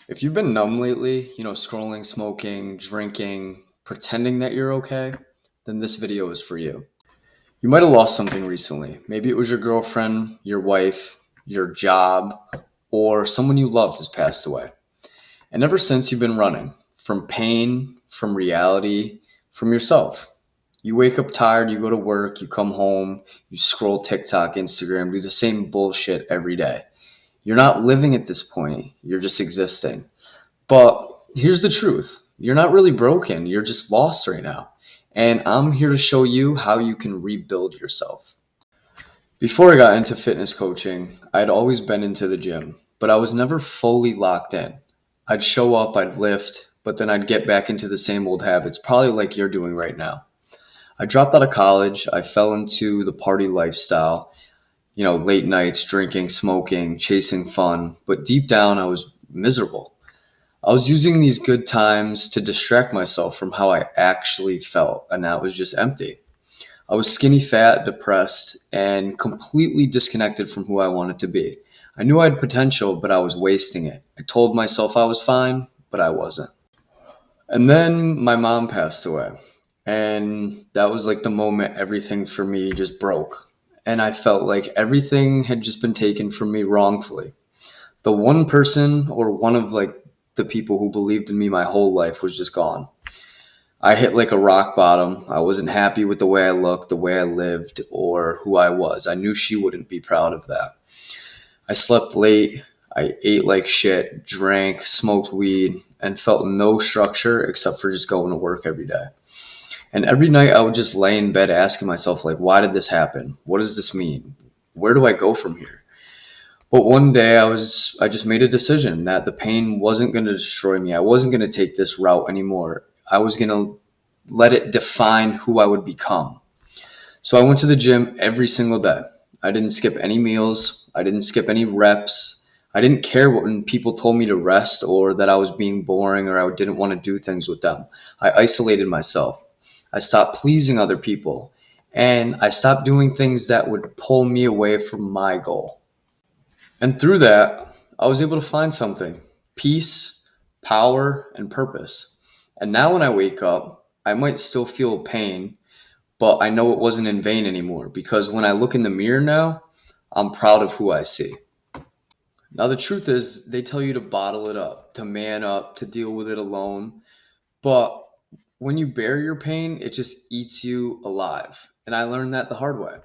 If you've been numb lately, scrolling, smoking, drinking, pretending that you're okay, then this video is for you. You might have lost something recently. Maybe it was your girlfriend, your wife, your job, or someone you loved has passed away. And ever since you've been running from pain, from reality, from yourself. You wake up tired, you go to work, you come home, you scroll TikTok, Instagram, do the same bullshit every day. You're not living at this point, you're just existing. But here's the truth, you're not really broken, you're just lost right now. And I'm here to show you how you can rebuild yourself. Before I got into fitness coaching, I'd always been into the gym, but I was never fully locked in. I'd show up, I'd lift, but then I'd get back into the same old habits, probably like you're doing right now. I dropped out of college, I fell into the party lifestyle, late nights, drinking, smoking, chasing fun, but deep down I was miserable. I was using these good times to distract myself from how I actually felt, and that was just empty. I was skinny fat, depressed, and completely disconnected from who I wanted to be. I knew I had potential, but I was wasting it. I told myself I was fine, but I wasn't. And then my mom passed away, and that was like the moment everything for me just broke. And I felt like everything had just been taken from me wrongfully. The one person or one of like the people who believed in me my whole life was just gone. I hit like a rock bottom. I wasn't happy with the way I looked, the way I lived, or who I was. I knew she wouldn't be proud of that. I slept late. I ate like shit, drank, smoked weed, and felt no structure except for just going to work every day. And every night I would just lay in bed asking myself, like, why did this happen? What does this mean? Where do I go from here? But one day I just made a decision that the pain wasn't going to destroy me. I wasn't going to take this route anymore. I was going to let it define who I would become. So I went to the gym every single day. I didn't skip any meals. I didn't skip any reps. I didn't care when people told me to rest or that I was being boring or I didn't want to do things with them. I isolated myself. I stopped pleasing other people. And I stopped doing things that would pull me away from my goal. And through that, I was able to find something: peace, power, and purpose. And now when I wake up, I might still feel pain, but I know it wasn't in vain anymore because when I look in the mirror now, I'm proud of who I see. Now, the truth is, they tell you to bottle it up, to man up, to deal with it alone. But when you bury your pain, it just eats you alive. And I learned that the hard way.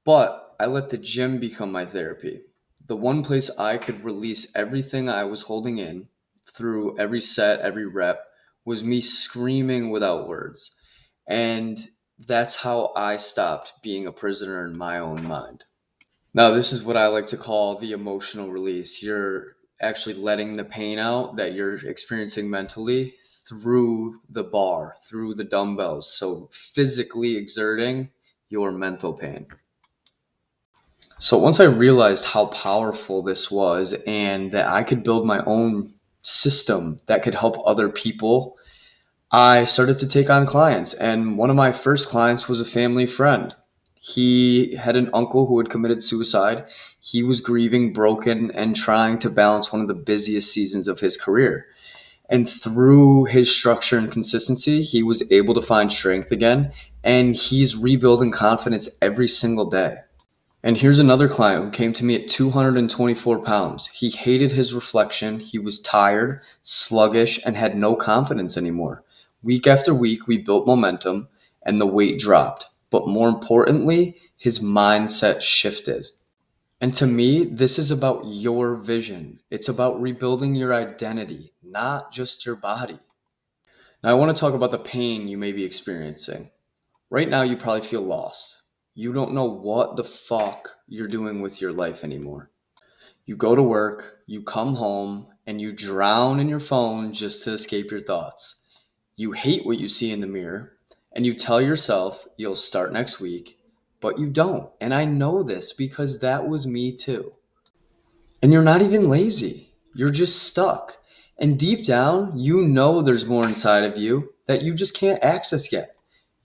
But I let the gym become my therapy. The one place I could release everything I was holding in through every set, every rep, was me screaming without words. And that's how I stopped being a prisoner in my own mind. Now, this is what I like to call the emotional release. You're actually letting the pain out that you're experiencing mentally through the bar, through the dumbbells. So, physically exerting your mental pain. So once I realized how powerful this was and that I could build my own system that could help other people, I started to take on clients. And one of my first clients was a family friend. He had an uncle who had committed suicide. He was grieving, broken, and trying to balance one of the busiest seasons of his career. And through his structure and consistency, he was able to find strength again. And he's rebuilding confidence every single day. And here's another client who came to me at 224 pounds. He hated his reflection. He was tired, sluggish, and had no confidence anymore. Week after week, we built momentum and the weight dropped. But more importantly, his mindset shifted. And to me, this is about your vision. It's about rebuilding your identity, not just your body. Now, I want to talk about the pain you may be experiencing. Right now, you probably feel lost. You don't know what the fuck you're doing with your life anymore. You go to work, you come home, and you drown in your phone just to escape your thoughts. You hate what you see in the mirror, and you tell yourself you'll start next week, but you don't. And I know this because that was me too. And you're not even lazy, you're just stuck. And deep down, you know there's more inside of you that you just can't access yet.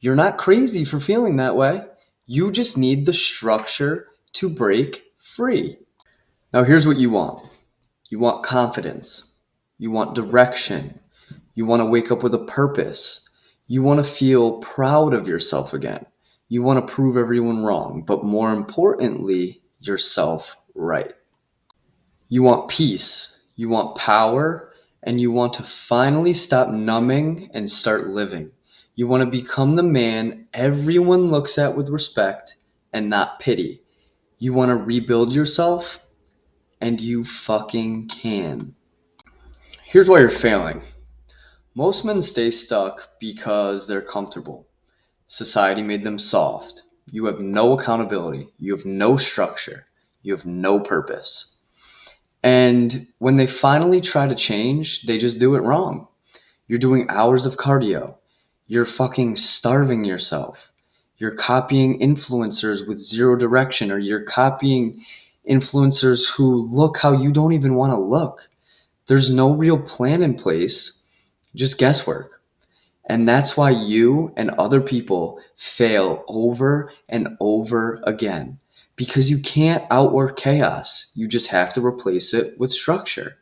You're not crazy for feeling that way. You just need the structure to break free. Now, here's what you want: you want confidence, You want direction. You want to wake up with a purpose. You want to feel proud of yourself again. You want to prove everyone wrong, but more importantly, yourself right. You want peace. You want power. And you want to finally stop numbing and start living. You want to become the man everyone looks at with respect and not pity. You want to rebuild yourself, and you fucking can. Here's why you're failing. Most men stay stuck because they're comfortable. Society made them soft. You have no accountability. You have no structure. You have no purpose. And when they finally try to change, they just do it wrong. You're doing hours of cardio. You're fucking starving yourself. You're copying influencers with zero direction, or you're copying influencers who look how you don't even want to look. There's no real plan in place, just guesswork. And that's why you and other people fail over and over again, because you can't outwork chaos. You just have to replace it with structure.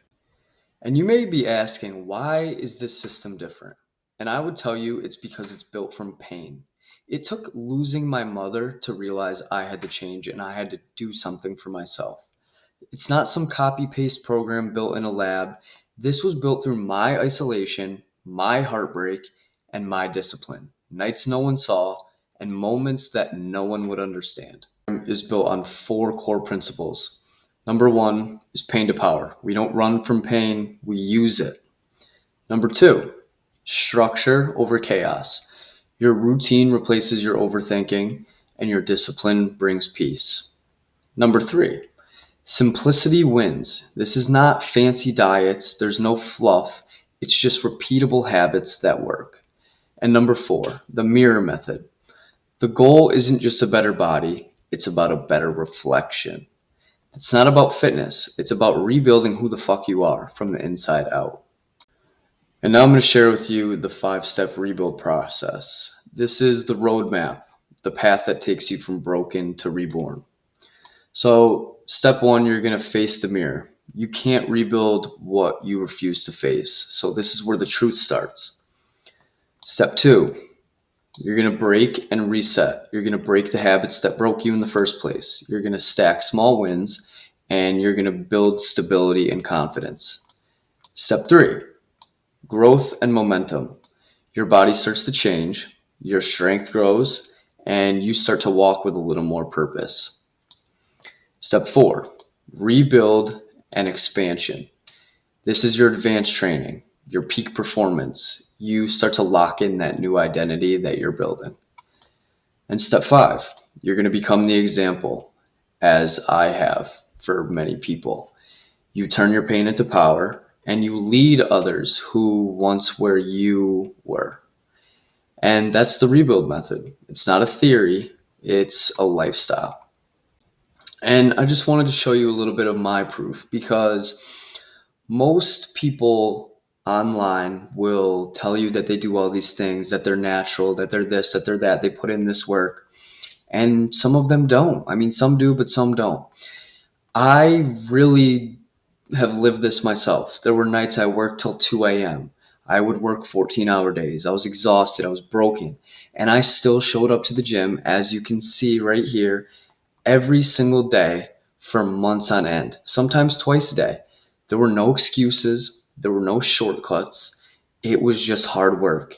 And you may be asking, why is this system different? And I would tell you it's because it's built from pain. It took losing my mother to realize I had to change and I had to do something for myself. It's not some copy paste program built in a lab. This was built through my isolation, my heartbreak, and my discipline. Nights no one saw, and moments that no one would understand. Is built on 4 core principles. Number 1 is pain to power. We don't run from pain, we use it. Number 2, structure over chaos. Your routine replaces your overthinking, and your discipline brings peace. Number 3, simplicity wins. This is not fancy diets. There's no fluff. It's just repeatable habits that work. And number 4, the mirror method. The goal isn't just a better body. It's about a better reflection. It's not about fitness. It's about rebuilding who the fuck you are from the inside out. And now I'm going to share with you the 5-step rebuild process. This is the roadmap, the path that takes you from broken to reborn. So, step 1, you're going to face the mirror. You can't rebuild what you refuse to face. So, this is where the truth starts. Step 2, you're going to break and reset. You're going to break the habits that broke you in the first place. You're going to stack small wins, and you're going to build stability and confidence. Step 3, growth and momentum. Your body starts to change, your strength grows, and you start to walk with a little more purpose. Step 4, rebuild and expansion. This is your advanced training, your peak performance. You start to lock in that new identity that you're building. And step 5, you're going to become the example, as I have for many people. You turn your pain into power, and you lead others who once were you were. And that's the rebuild method. It's not a theory, it's a lifestyle. And I just wanted to show you a little bit of my proof, because most people online will tell you that they do all these things, that they're natural, that they're this, that they're that, they put in this work. And some of them don't. I mean, some do, but some don't. I really have lived this myself. There were nights I worked till 2 a.m. I would work 14-hour days. I was exhausted. I was broken. And I still showed up to the gym, as you can see right here, every single day for months on end, sometimes twice a day. There were no excuses. There were no shortcuts. It was just hard work.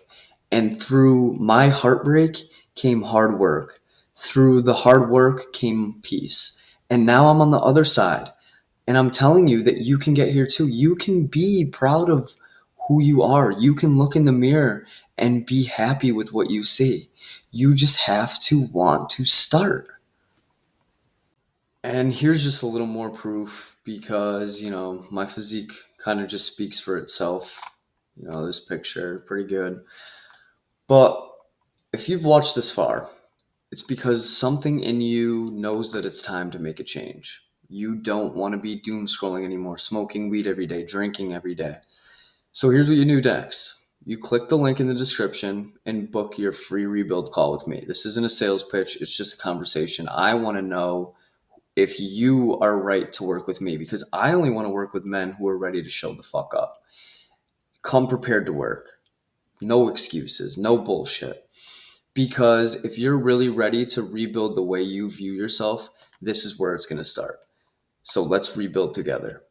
And through my heartbreak came hard work. Through the hard work came peace. And now I'm on the other side. And I'm telling you that you can get here too. You can be proud of who you are. You can look in the mirror and be happy with what you see. You just have to want to start. And here's just a little more proof, because, my physique kind of just speaks for itself. This picture, pretty good. But if you've watched this far, it's because something in you knows that it's time to make a change. You don't want to be doom scrolling anymore, smoking weed every day, drinking every day. So here's what you do next. You click the link in the description and book your free rebuild call with me. This isn't a sales pitch. It's just a conversation. I want to know if you are right to work with me, because I only want to work with men who are ready to show the fuck up. Come prepared to work. No excuses, no bullshit. Because if you're really ready to rebuild the way you view yourself, this is where it's going to start. So let's rebuild together.